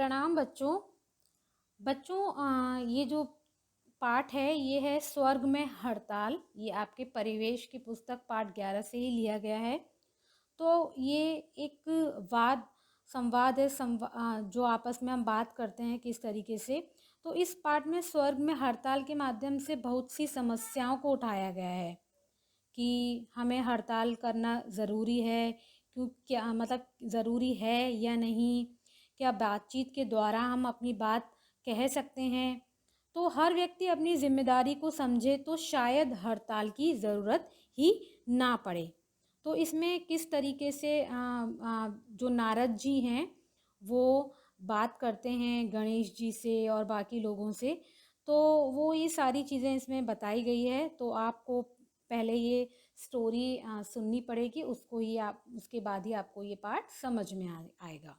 प्रणाम बच्चों। ये जो पाठ है ये है स्वर्ग में हड़ताल। ये आपके परिवेश की पुस्तक पाठ 11 से ही लिया गया है। तो ये एक वाद संवाद है, जो आपस में हम बात करते हैं किस तरीके से। तो इस पाठ में स्वर्ग में हड़ताल के माध्यम से बहुत सी समस्याओं को उठाया गया है कि हमें हड़ताल करना ज़रूरी है, क्यों, क्या मतलब ज़रूरी है या नहीं, क्या बातचीत के द्वारा हम अपनी बात कह सकते हैं। तो हर व्यक्ति अपनी जिम्मेदारी को समझे तो शायद हड़ताल की ज़रूरत ही ना पड़े। तो इसमें किस तरीके से जो नारद जी हैं वो बात करते हैं गणेश जी से और बाकी लोगों से। तो वो ये सारी चीज़ें इसमें बताई गई है। तो आपको पहले ये स्टोरी सुननी पड़ेगी, उसके बाद ही आपको ये पाठ समझ में आएगा।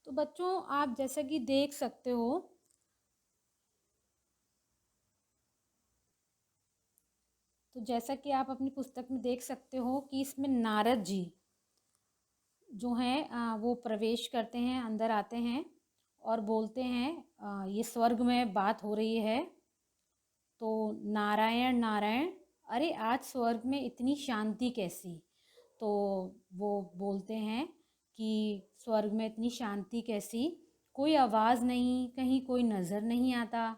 तो बच्चों, आप जैसा कि देख सकते हो, तो जैसा कि आप अपनी पुस्तक में देख सकते हो कि इसमें नारद जी जो हैं वो प्रवेश करते हैं, अंदर आते हैं और बोलते हैं, ये स्वर्ग में बात हो रही है। तो नारायण नारायण, अरे आज स्वर्ग में इतनी शांति कैसी। तो वो बोलते हैं कि स्वर्ग में इतनी शांति कैसी, कोई आवाज़ नहीं, कहीं कोई नज़र नहीं आता,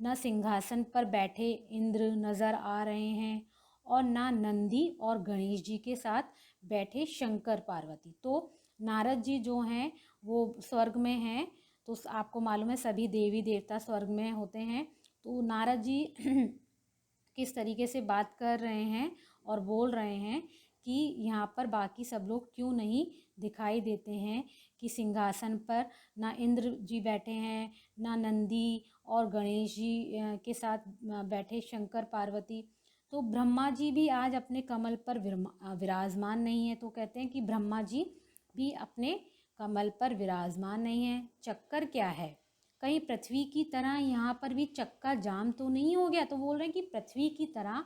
न सिंहासन पर बैठे इंद्र नज़र आ रहे हैं और ना नंदी और गणेश जी के साथ बैठे शंकर पार्वती। तो नारद जी जो हैं वो स्वर्ग में हैं। तो आपको मालूम है सभी देवी देवता स्वर्ग में होते हैं। तो नारद जी किस तरीके से बात कर रहे हैं और बोल रहे हैं कि यहाँ पर बाकी सब लोग क्यों नहीं दिखाई देते हैं, कि सिंहासन पर ना इंद्र जी बैठे हैं, ना नंदी और गणेश जी के साथ बैठे शंकर पार्वती। तो ब्रह्मा जी भी आज अपने कमल पर विराजमान नहीं है। तो कहते हैं कि ब्रह्मा जी भी अपने कमल पर विराजमान नहीं है। चक्कर क्या है, कहीं पृथ्वी की तरह यहाँ पर भी चक्का जाम तो नहीं हो गया। तो बोल रहे हैं कि पृथ्वी की तरह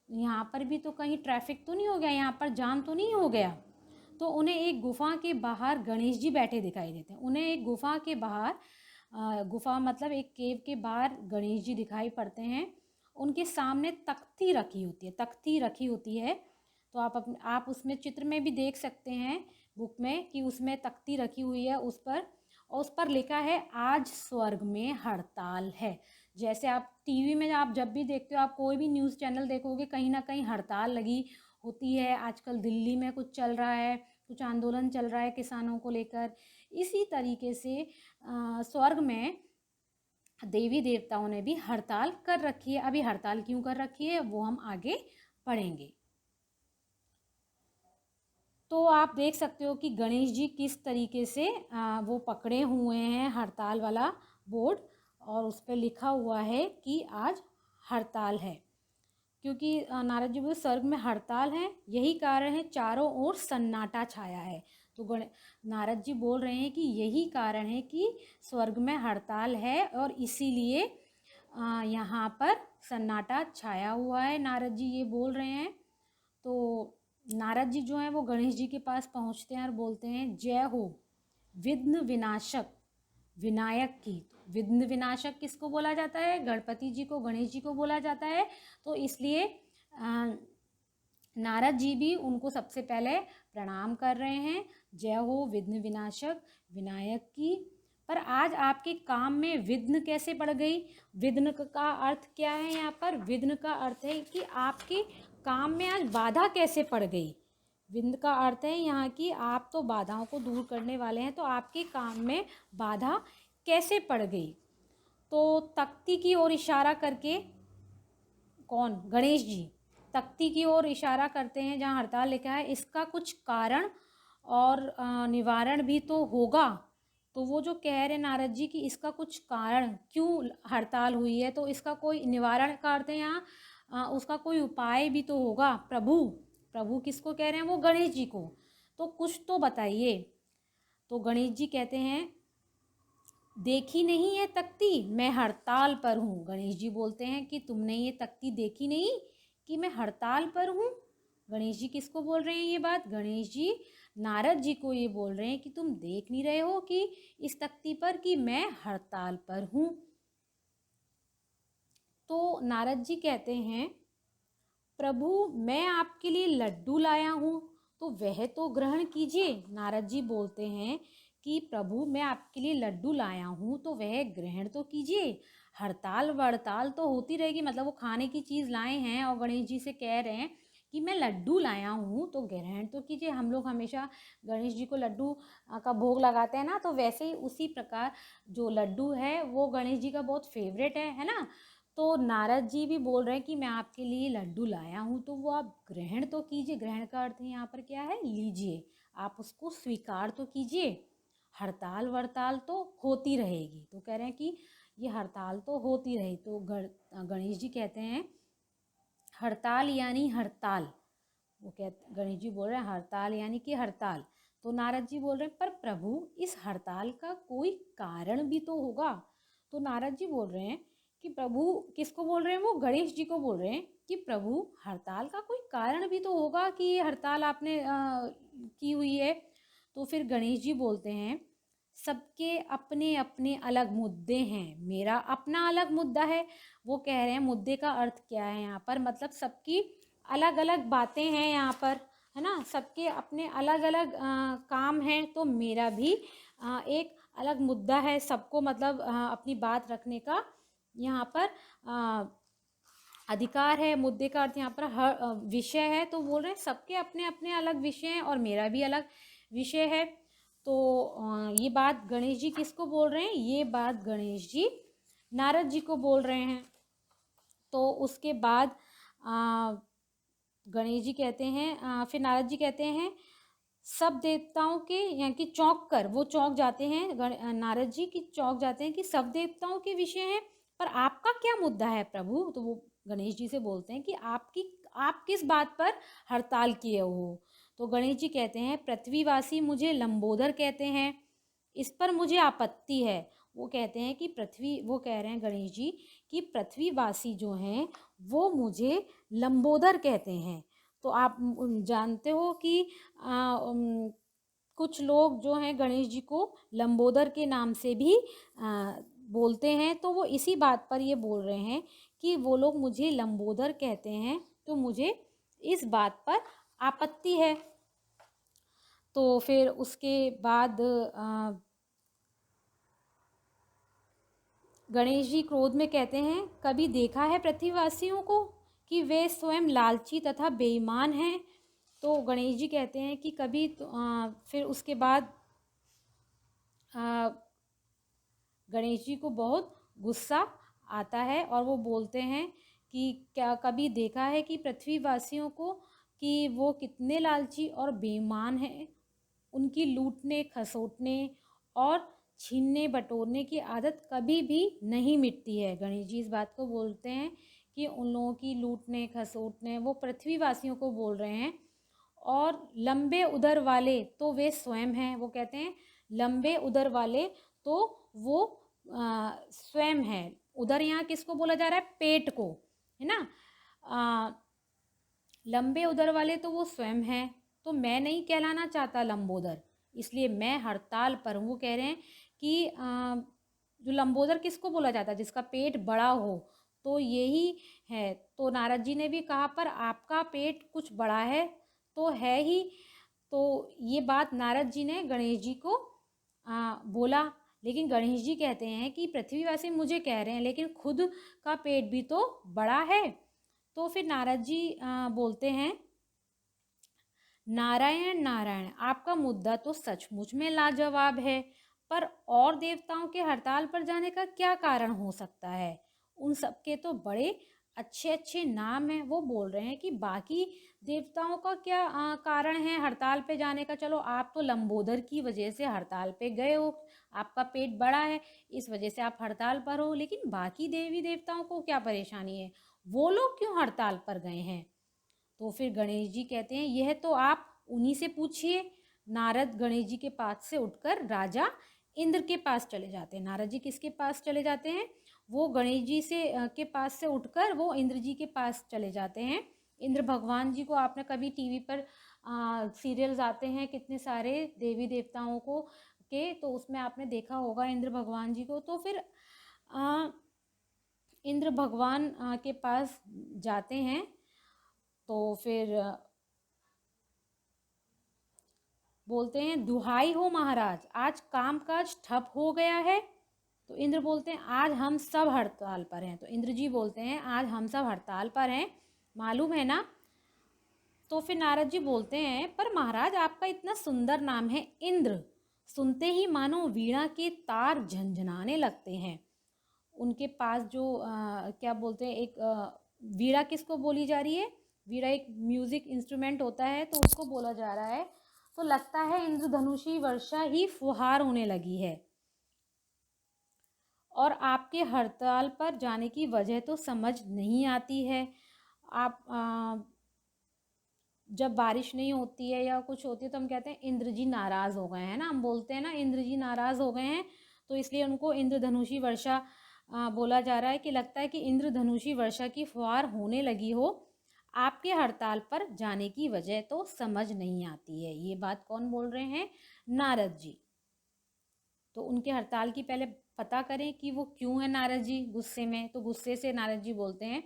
यहाँ पर भी तो कहीं ट्रैफिक तो नहीं हो गया, यहाँ पर जाम तो नहीं हो गया। तो उन्हें एक गुफा के बाहर गणेश जी बैठे दिखाई देते हैं। उन्हें एक गुफा के बाहर, गुफा मतलब एक केव के बाहर गणेश जी दिखाई पड़ते हैं। उनके सामने तख्ती रखी होती है, तख्ती रखी होती है। तो आप उसमें चित्र में भी देख सकते हैं बुक में कि उसमें तख्ती रखी हुई है उस पर, और उस पर लिखा है आज स्वर्ग में हड़ताल है। जैसे आप टीवी में आप जब भी देखते हो, आप कोई भी न्यूज़ चैनल देखोगे कहीं ना कहीं हड़ताल लगी होती है। आजकल दिल्ली में कुछ चल रहा है, कुछ आंदोलन चल रहा है किसानों को लेकर। इसी तरीके से स्वर्ग में देवी देवताओं ने भी हड़ताल कर रखी है। अभी हड़ताल क्यों कर रखी है वो हम आगे पढ़ेंगे। तो आप देख सकते हो कि गणेश जी किस तरीके से वो पकड़े हुए हैं हड़ताल वाला बोर्ड, और उस पर लिखा हुआ है कि आज हड़ताल है। क्योंकि नारद जी बोले स्वर्ग में हड़ताल है, यही कारण है चारों ओर सन्नाटा छाया है। तो नारद जी बोल रहे हैं कि यही कारण है कि स्वर्ग में हड़ताल है और इसीलिए यहाँ पर सन्नाटा छाया हुआ है। नारद जी ये बोल रहे हैं। तो नारद जी जो हैं वो गणेश जी के पास पहुँचते हैं और बोलते हैं, जय हो विघ्न विनाशक विनायक की। विघ्न विनाशक किसको बोला जाता है? गणपति जी को, गणेश जी को बोला जाता है। तो इसलिए नारद जी भी उनको सबसे पहले प्रणाम कर रहे हैं, जय हो विघ्न विनाशक विनायक की। पर आज आपके काम में विघ्न कैसे पड़ गई? विघ्न का अर्थ क्या है यहाँ पर? विघ्न का अर्थ है कि आपके काम में आज बाधा कैसे पड़ गई। विघ्न का अर्थ है यहाँ की आप तो बाधाओं को दूर करने वाले हैं, तो आपके काम में बाधा कैसे पड़ गई। तो तख्ती की ओर इशारा करके, कौन? गणेश जी तख्ती की ओर इशारा करते हैं जहाँ हड़ताल लिखा है। इसका कुछ कारण और निवारण भी तो होगा। तो वो जो कह रहे नारद जी कि इसका कुछ कारण क्यों हड़ताल हुई है, तो इसका कोई निवारण का अर्थ है यहाँ उसका कोई उपाय भी तो होगा। प्रभु, प्रभु किसको कह रहे हैं? वो गणेश जी को। तो कुछ तो बताइए। तो गणेश जी कहते हैं, देखी नहीं है तख्ती, मैं हड़ताल पर हूँ। गणेश जी बोलते हैं कि तुमने ये तख्ती देखी नहीं कि मैं हड़ताल पर हूँ। गणेश जी किसको बोल रहे हैं ये बात? गणेश जी नारद जी को ये बोल रहे हैं कि तुम देख नहीं रहे हो कि इस तख्ती पर कि मैं हड़ताल पर हूँ। तो नारद जी कहते हैं, प्रभु मैं आपके लिए लड्डू लाया हूँ तो वह तो ग्रहण कीजिए। नारद जी बोलते हैं कि प्रभु मैं आपके लिए लड्डू लाया हूँ तो वह ग्रहण तो कीजिए। हड़ताल वड़ताल तो होती रहेगी, मतलब वो खाने की चीज़ लाए हैं और गणेश जी से कह रहे हैं कि मैं लड्डू लाया हूँ तो ग्रहण तो कीजिए। हम लोग हमेशा गणेश जी को लड्डू का भोग लगाते हैं ना, तो वैसे ही उसी प्रकार जो लड्डू है वो गणेश जी का बहुत फेवरेट है ना। तो नारद जी भी बोल रहे हैं कि मैं आपके लिए लड्डू लाया हूँ तो वो आप ग्रहण तो कीजिए। ग्रहण का अर्थ यहाँ पर क्या है, लीजिए, आप उसको स्वीकार तो कीजिए। हड़ताल वड़ताल तो होती रहेगी, तो कह रहे हैं कि ये हड़ताल तो होती रही। तो गणेश जी कहते हैं हड़ताल यानी हड़ताल, वो कहते गणेश जी बोल रहे हैं हड़ताल यानी कि हड़ताल। तो नारद जी बोल रहे हैं पर प्रभु इस हड़ताल का कोई कारण भी तो होगा। तो नारद जी बोल रहे हैं कि प्रभु, किसको बोल रहे हैं, वो गणेश जी को बोल रहे हैं कि प्रभु हड़ताल का कोई कारण भी तो होगा कि ये हड़ताल आपने की हुई है। तो फिर गणेश जी बोलते हैं सबके अपने अपने अलग मुद्दे हैं, मेरा अपना अलग मुद्दा है। वो कह रहे हैं मुद्दे का अर्थ क्या है यहाँ पर, मतलब सबकी अलग अलग बातें हैं यहाँ पर, है ना, सबके अपने अलग अलग काम हैं। तो मेरा भी एक अलग मुद्दा है, सबको मतलब अपनी बात रखने का यहाँ पर अधिकार है। मुद्दे का अर्थ यहाँ पर हर विषय है। तो बोल रहे हैं सबके अपने अपने अलग विषय हैं और मेरा भी अलग विषय है। तो ये बात गणेश जी किसको बोल रहे हैं, ये बात गणेश जी नारद जी को बोल रहे हैं। तो उसके बाद गणेश जी कहते हैं फिर नारद जी कहते हैं सब देवताओं के यहाँ की चौंक कर, वो चौंक जाते हैं नारद जी की चौंक जाते हैं कि सब देवताओं के विषय हैं पर आपका क्या मुद्दा है प्रभु। तो वो गणेश जी से बोलते हैं कि आप किस बात पर हड़ताल किए हो। तो गणेश जी कहते हैं पृथ्वीवासी मुझे लंबोदर कहते हैं, इस पर मुझे आपत्ति है। वो कहते हैं कि वो कह रहे हैं गणेश जी कि पृथ्वीवासी जो हैं वो मुझे लंबोदर कहते हैं। तो आप जानते हो कि कुछ लोग जो हैं गणेश जी को लंबोदर के नाम से भी बोलते हैं। तो वो इसी बात पर ये बोल रहे हैं कि वो लोग मुझे लंबोदर कहते हैं तो मुझे इस बात पर आपत्ति है। तो फिर उसके बाद गणेश जी क्रोध में कहते हैं कभी देखा है पृथ्वीवासियों को कि वे स्वयं लालची तथा बेईमान हैं। तो गणेश जी कहते हैं कि कभी फिर उसके बाद गणेश जी को बहुत गुस्सा आता है और वो बोलते हैं कि क्या कभी देखा है कि पृथ्वीवासियों को कि वो कितने लालची और बेईमान हैं, उनकी लूटने खसोटने और छीनने बटोरने की आदत कभी भी नहीं मिटती है। गणेश जी इस बात को बोलते हैं कि उन लोगों की लूटने खसोटने, वो पृथ्वीवासियों को बोल रहे हैं। और लंबे उदर वाले तो वे स्वयं हैं, वो कहते हैं लंबे उदर वाले तो वो स्वयं है। उधर यहाँ किसको बोला जा रहा है, पेट को, है ना। लंबे उदर वाले तो वो स्वयं हैं, तो मैं नहीं कहलाना चाहता लंबोदर, इसलिए मैं हड़ताल पर हूँ। वो कह रहे हैं कि जो लंबोदर किसको बोला जाता है, जिसका पेट बड़ा हो, तो यही है। तो नारद जी ने भी कहा पर आपका पेट कुछ बड़ा है तो है ही। तो ये बात नारद जी ने गणेश जी को बोला, लेकिन गणेश जी कहते हैं कि पृथ्वीवासी मुझे कह रहे हैं लेकिन खुद का पेट भी तो बड़ा है। तो फिर नारद जी बोलते हैं नारायण नारायण, आपका मुद्दा तो सचमुच में लाजवाब है, पर और देवताओं के हड़ताल पर जाने का क्या कारण हो सकता है। उन सबके तो बड़े अच्छे अच्छे नाम हैं। वो बोल रहे हैं कि बाकी देवताओं का क्या कारण है हड़ताल पे जाने का। चलो आप तो लंबोदर की वजह से हड़ताल पे गए हो, आपका पेट बड़ा है इस वजह से आप हड़ताल पर हो, लेकिन बाकी देवी देवताओं को क्या परेशानी है, वो लोग क्यों हड़ताल पर गए हैं। तो फिर गणेश जी कहते हैं यह तो आप उन्हीं से पूछिए। नारद गणेश जी के पास से उठकर राजा इंद्र के पास चले जाते हैं। नारद जी किसके पास चले जाते हैं, वो गणेश जी से के पास से उठकर वो इंद्र जी के पास चले जाते हैं। इंद्र भगवान जी को आपने कभी टीवी पर सीरियल्स आते हैं कितने सारे देवी देवताओं को के, तो उसमें आपने देखा होगा इंद्र भगवान जी को। तो फिर इंद्र भगवान के पास जाते हैं, तो फिर बोलते हैं दुहाई हो महाराज, आज कामकाज ठप हो गया है। तो इंद्र बोलते हैं आज हम सब हड़ताल पर हैं। तो इंद्र जी बोलते हैं आज हम सब हड़ताल पर हैं, मालूम है ना। तो फिर नारद जी बोलते हैं पर महाराज आपका इतना सुंदर नाम है इंद्र, सुनते ही मानो वीणा के तार झंझनाने लगते हैं। उनके पास जो क्या बोलते हैं, एक वीणा किसको बोली जा रही है, वीणा एक म्यूजिक इंस्ट्रूमेंट होता है, तो उसको बोला जा रहा है। तो लगता है इंद्रधनुषी वर्षा ही फुहार होने लगी है, और आपके हड़ताल पर जाने की वजह तो समझ नहीं आती है। आप जब बारिश नहीं होती है या कुछ होती है तो हम कहते हैं इंद्र जी नाराज़ हो गए हैं ना, हम बोलते हैं ना इंद्र जी नाराज़ हो गए हैं, तो इसलिए उनको इंद्रधनुषी वर्षा बोला जा रहा है कि लगता है कि इंद्रधनुषी वर्षा की फुहार होने लगी हो, आपके हड़ताल पर जाने की वजह तो समझ नहीं आती है। ये बात कौन बोल रहे हैं, नारद जी। तो उनके हड़ताल की पहले पता करें कि वो क्यों है नारद जी गुस्से में। तो गुस्से से नारद जी बोलते हैं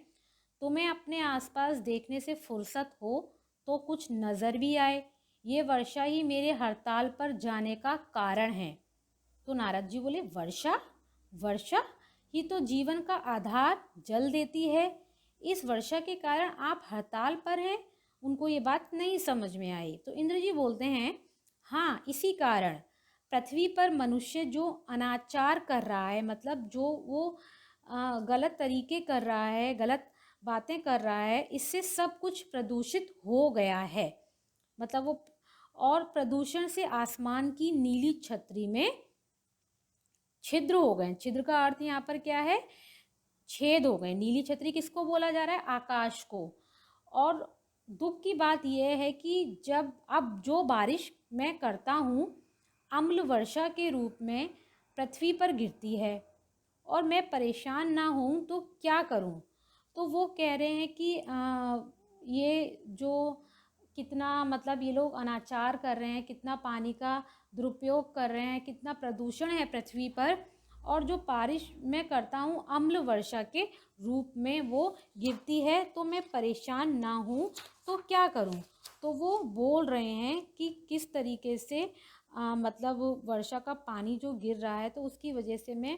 तुम्हें अपने आसपास देखने से फुर्सत हो तो कुछ नज़र भी आए, ये वर्षा ही मेरे हड़ताल पर जाने का कारण है। तो नारद जी बोले वर्षा, वर्षा ही तो जीवन का आधार जल देती है, इस वर्षा के कारण आप हड़ताल पर हैं। उनको ये बात नहीं समझ में आई। तो इंद्र जी बोलते हैं हाँ इसी कारण पृथ्वी पर मनुष्य जो अनाचार कर रहा है, मतलब जो वो गलत तरीके कर रहा है, गलत बातें कर रहा है, इससे सब कुछ प्रदूषित हो गया है। मतलब वो, और प्रदूषण से आसमान की नीली छतरी में छिद्र हो गए। छिद्र का अर्थ यहाँ पर क्या है, छेद हो गए। नीली छतरी किसको बोला जा रहा है, आकाश को। और दुख की बात यह है कि जब अब जो बारिश मैं करता हूँ अम्ल वर्षा के रूप में पृथ्वी पर गिरती है, और मैं परेशान ना हूँ तो क्या करूँ। तो वो कह रहे हैं कि ये जो कितना, मतलब ये लोग अनाचार कर रहे हैं, कितना पानी का दुरुपयोग कर रहे हैं, कितना प्रदूषण है पृथ्वी पर, और जो बारिश मैं करता हूँ अम्ल वर्षा के रूप में वो गिरती है, तो मैं परेशान ना हूँ तो क्या करूँ। तो वो बोल रहे हैं कि किस तरीके से मतलब वर्षा का पानी जो गिर रहा है तो उसकी वजह से मैं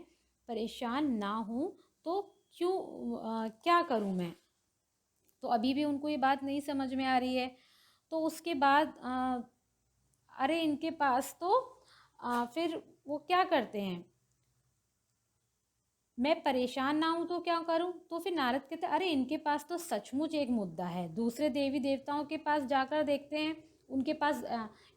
परेशान ना हूँ, तो क्यों क्या करूँ मैं। तो अभी भी उनको ये बात नहीं समझ में आ रही है। तो उसके बाद अरे इनके पास तो फिर वो क्या करते हैं, मैं परेशान ना हूँ तो क्या करूँ। तो फिर नारद कहते अरे इनके पास तो सचमुच एक मुद्दा है, दूसरे देवी देवताओं के पास जाकर देखते हैं। उनके पास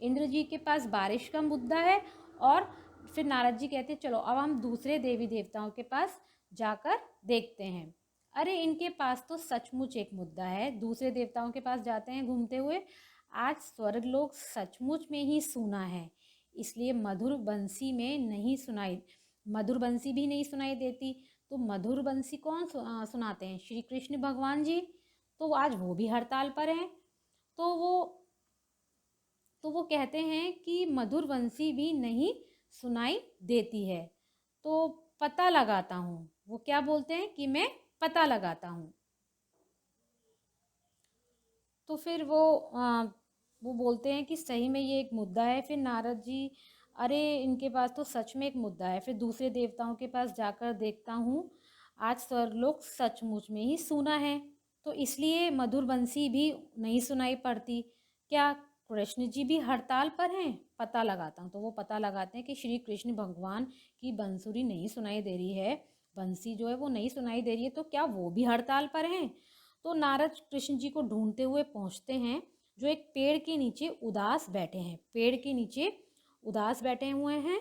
इंद्र जी के पास बारिश का मुद्दा है, और फिर नारद जी कहते चलो अब हम दूसरे देवी देवताओं के पास जाकर देखते हैं। अरे इनके पास तो सचमुच एक मुद्दा है, दूसरे देवताओं के पास जाते हैं घूमते हुए। आज स्वर्गलोक सचमुच में ही सूना है, इसलिए मधुर बंसी में नहीं सुनाई, मधुर बंसी भी नहीं सुनाई देती। तो मधुर बंसी कौन सुनाते हैं, श्री कृष्ण भगवान जी। तो आज वो भी हड़ताल पर हैं। तो वो कहते हैं कि मधुर बंसी भी नहीं सुनाई देती है, तो पता लगाता हूँ। वो क्या बोलते हैं कि मैं पता लगाता हूँ। तो फिर वो बोलते हैं कि सही में ये एक मुद्दा है। फिर नारद जी अरे इनके पास तो सच में एक मुद्दा है, फिर दूसरे देवताओं के पास जाकर देखता हूँ आज स्वर्गलोक सचमुच में ही सूना है, तो इसलिए मधुर बंसी भी नहीं सुनाई पड़ती। क्या कृष्ण जी भी हड़ताल पर हैं, पता लगाता हूँ। तो वो पता लगाते हैं कि श्री कृष्ण भगवान की बंसुरी नहीं सुनाई दे रही है, बंसी जो है वो नहीं सुनाई दे रही है, तो क्या वो भी हड़ताल पर हैं। तो नारद कृष्ण जी को ढूंढते हुए पहुँचते हैं, जो एक पेड़ के नीचे उदास बैठे हैं, पेड़ के नीचे उदास बैठे हुए हैं।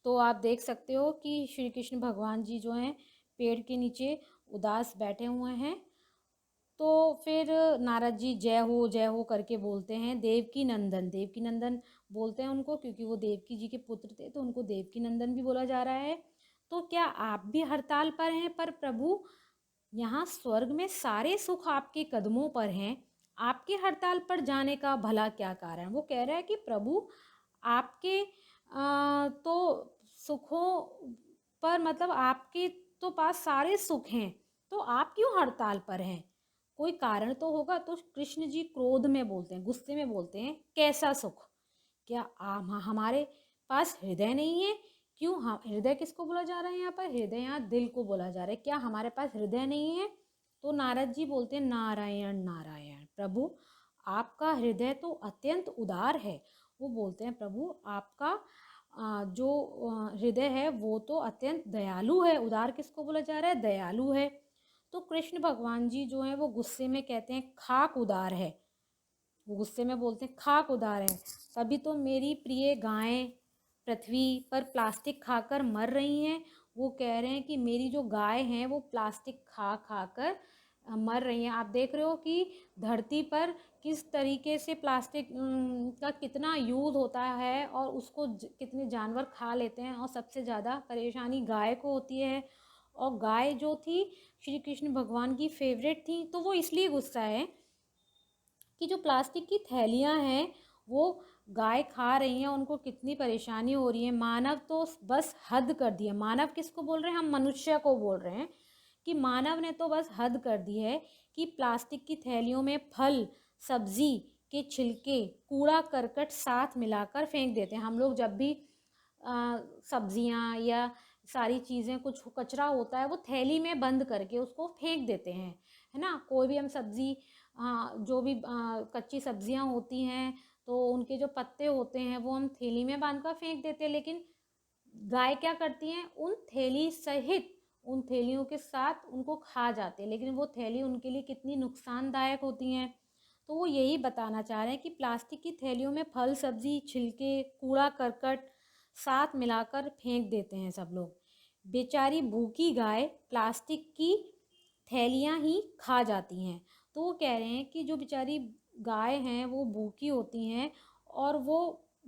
तो आप देख सकते हो कि श्री कृष्ण भगवान जी जो हैं पेड़ के नीचे उदास बैठे हुए हैं। तो फिर नारद जी जय हो करके बोलते हैं देवकी नंदन, देवकी नंदन बोलते हैं उनको, क्योंकि वो देवकी जी के पुत्र थे तो उनको देवकी नंदन भी बोला जा रहा है। तो क्या आप भी हड़ताल पर हैं, पर प्रभु यहाँ स्वर्ग में सारे सुख आपके कदमों पर हैं, आपके हड़ताल पर जाने का भला क्या कारण। वो कह रहा है कि प्रभु आपके तो सुखों पर, मतलब आपके तो पास सारे सुख हैं, तो आप क्यों हड़ताल पर हैं, कोई कारण तो होगा। तो कृष्ण जी क्रोध में बोलते हैं, गुस्से में बोलते हैं, कैसा सुख, क्या हमारे पास हृदय नहीं है। क्यों, हाँ, हृदय किसको बोला जा रहा है यहाँ पर, हृदय यहाँ दिल को बोला जा रहा है, क्या हमारे पास हृदय नहीं है। तो नारद जी बोलते हैं, नारायण नारायण, प्रभु आपका हृदय तो अत्यंत उदार है। वो बोलते हैं, प्रभु आपका जो हृदय है वो तो अत्यंत दयालु है। उदार किसको बोला जा रहा है, दयालु है। तो कृष्ण भगवान जी जो है वो गुस्से में कहते हैं, खाक उदार है। वो गुस्से में बोलते हैं, खाक उदार है, तभी तो मेरी प्रिय गायें पृथ्वी पर प्लास्टिक खाकर मर रही हैं। वो कह रहे हैं कि मेरी जो गाय हैं वो प्लास्टिक खा खा कर मर रही हैं। आप देख रहे हो कि धरती पर किस तरीके से प्लास्टिक का कितना यूज होता है और उसको कितने जानवर खा लेते हैं, और सबसे ज़्यादा परेशानी गाय को होती है। और गाय जो थी श्री कृष्ण भगवान की फेवरेट थी, तो वो इसलिए गुस्सा है कि जो प्लास्टिक की थैलियाँ हैं वो गाय खा रही हैं, उनको कितनी परेशानी हो रही है। मानव तो बस हद कर दी है। मानव किसको बोल रहे हैं, हम मनुष्य को बोल रहे हैं कि मानव ने तो बस हद कर दी है कि प्लास्टिक की थैलियों में फल सब्जी के छिलके कूड़ा करकट साथ मिलाकर फेंक देते हैं। हम लोग जब भी सब्जियां या सारी चीज़ें, कुछ कचरा होता है, वो थैली में बंद करके उसको फेंक देते हैं, है ना। कोई भी हम सब्जी, जो भी कच्ची सब्जियां होती हैं तो उनके जो पत्ते होते हैं वो हम थैली में बांध कर फेंक देते हैं। लेकिन गाय क्या करती हैं, उन थैली सहित, उन थैलियों के साथ उनको खा जाते हैं। लेकिन वो थैली उनके लिए कितनी नुकसानदायक होती हैं। तो वो यही बताना चाह रहे हैं कि प्लास्टिक की थैलियों में फल सब्जी छिलके कूड़ा करकट साथ मिलाकर फेंक देते हैं सब लोग। बेचारी भूखी गाय प्लास्टिक की थैलियाँ ही खा जाती हैं। तो वो कह रहे हैं कि जो बेचारी गाय हैं वो भूखी होती हैं और वो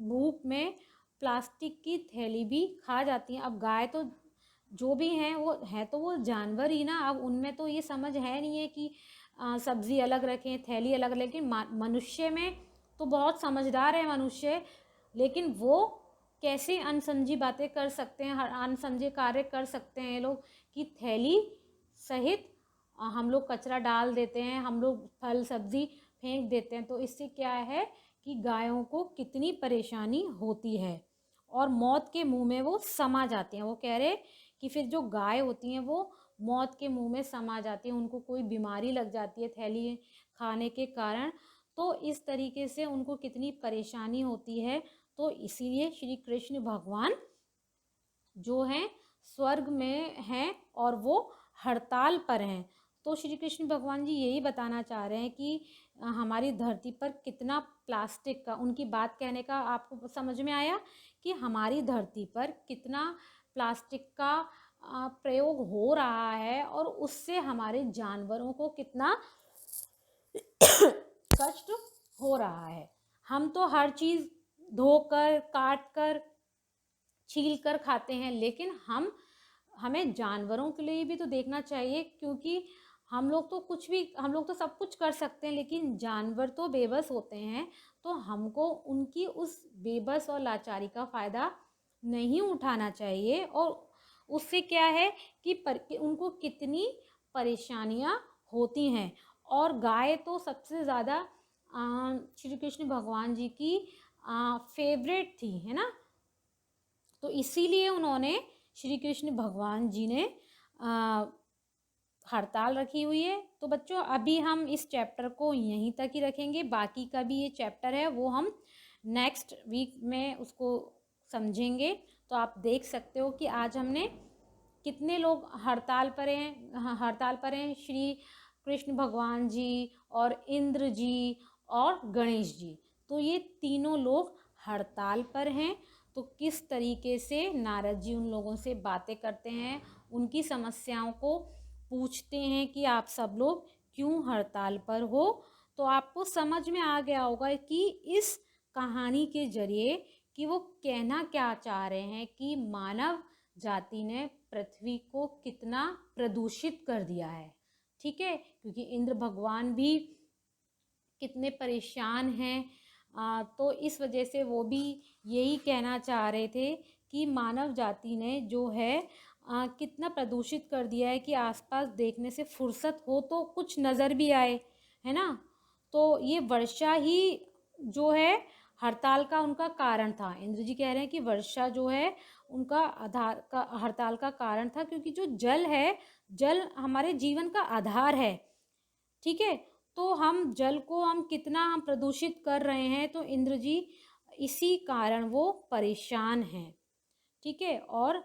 भूख में प्लास्टिक की थैली भी खा जाती हैं। अब गाय तो जो भी हैं वो है तो वो जानवर ही ना, अब उनमें तो ये समझ है नहीं है कि सब्जी अलग रखें थैली अलग। लेकिन मनुष्य में तो बहुत समझदार है मनुष्य, लेकिन वो कैसे अनसमझी बातें कर सकते हैं, हर अनसमझे कार्य कर सकते हैं ये लोग कि थैली सहित हम लोग कचरा डाल देते हैं, हम लोग फल सब्जी फेंक देते हैं। तो इससे क्या है कि गायों को कितनी परेशानी होती है और मौत के मुंह में वो समा जाती हैं। वो कह रहे कि फिर जो गाय होती हैं वो मौत के मुंह में समा जाती हैं, उनको कोई बीमारी लग जाती है थैली खाने के कारण। तो इस तरीके से उनको कितनी परेशानी होती है। तो इसीलिए श्री कृष्ण भगवान जो हैं स्वर्ग में हैं और वो हड़ताल पर हैं। तो श्री कृष्ण भगवान जी यही बताना चाह रहे हैं कि हमारी धरती पर कितना प्लास्टिक का, उनकी बात कहने का आपको समझ में आया कि हमारी धरती पर कितना प्लास्टिक का प्रयोग हो रहा है और उससे हमारे जानवरों को कितना कष्ट हो रहा है। हम तो हर चीज़ धोकर काट कर छील कर खाते हैं, लेकिन हमें जानवरों के लिए भी तो देखना चाहिए, क्योंकि हम लोग तो सब कुछ कर सकते हैं, लेकिन जानवर तो बेबस होते हैं। तो हमको उनकी उस बेबस और लाचारी का फ़ायदा नहीं उठाना चाहिए। और उससे क्या है कि उनको कितनी परेशानियाँ होती हैं। और गाय तो सबसे ज़्यादा श्री कृष्ण भगवान जी की फेवरेट थी, है ना। तो इसीलिए उन्होंने, श्री कृष्ण भगवान जी ने हड़ताल रखी हुई है। तो बच्चों अभी हम इस चैप्टर को यहीं तक ही रखेंगे, बाकी का भी ये चैप्टर है वो हम नेक्स्ट वीक में उसको समझेंगे। तो आप देख सकते हो कि आज हमने कितने लोग हड़ताल पर हैं। हड़ताल पर हैं श्री कृष्ण भगवान जी और इंद्र जी और गणेश जी। तो ये तीनों लोग हड़ताल पर हैं। तो किस तरीके से नारद जी उन लोगों से बातें करते हैं, उनकी समस्याओं को पूछते हैं कि आप सब लोग क्यों हड़ताल पर हो। तो आपको समझ में आ गया होगा कि इस कहानी के जरिए कि वो कहना क्या चाह रहे हैं कि मानव जाति ने पृथ्वी को कितना प्रदूषित कर दिया है। ठीक है, क्योंकि इंद्र भगवान भी कितने परेशान हैं। तो इस वजह से वो भी यही कहना चाह रहे थे कि मानव जाति ने जो है कितना प्रदूषित कर दिया है कि आसपास देखने से फुर्सत हो तो कुछ नज़र भी आए, है ना। तो ये वर्षा ही जो है हड़ताल का उनका कारण था। इंद्र जी कह रहे हैं कि वर्षा जो है उनका आधार का हड़ताल का कारण था, क्योंकि जो जल है, जल हमारे जीवन का आधार है, ठीक है। तो हम जल को हम कितना हम प्रदूषित कर रहे हैं, तो इंद्र जी इसी कारण वो परेशान हैं, ठीक है। और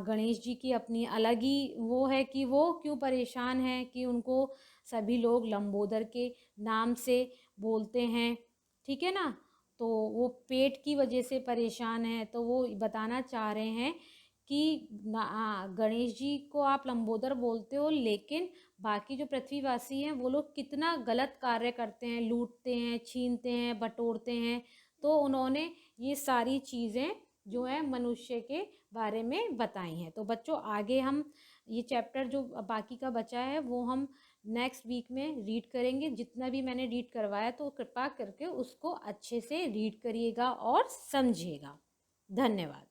गणेश जी की अपनी अलग ही वो है कि वो क्यों परेशान हैं, कि उनको सभी लोग लंबोदर के नाम से बोलते हैं, ठीक है ना। तो वो पेट की वजह से परेशान है, तो वो बताना चाह रहे हैं कि गणेश जी को आप लंबोदर बोलते हो, लेकिन बाकी जो पृथ्वीवासी हैं वो लोग कितना गलत कार्य करते हैं, लूटते हैं, छीनते हैं, बटोरते हैं। तो उन्होंने ये सारी चीज़ें जो है मनुष्य के बारे में बताई हैं। तो बच्चों आगे हम ये चैप्टर जो बाकी का बचा है वो हम नेक्स्ट वीक में रीड करेंगे। जितना भी मैंने रीड करवाया तो कृपा करके उसको अच्छे से रीड करिएगा और समझिएगा। धन्यवाद।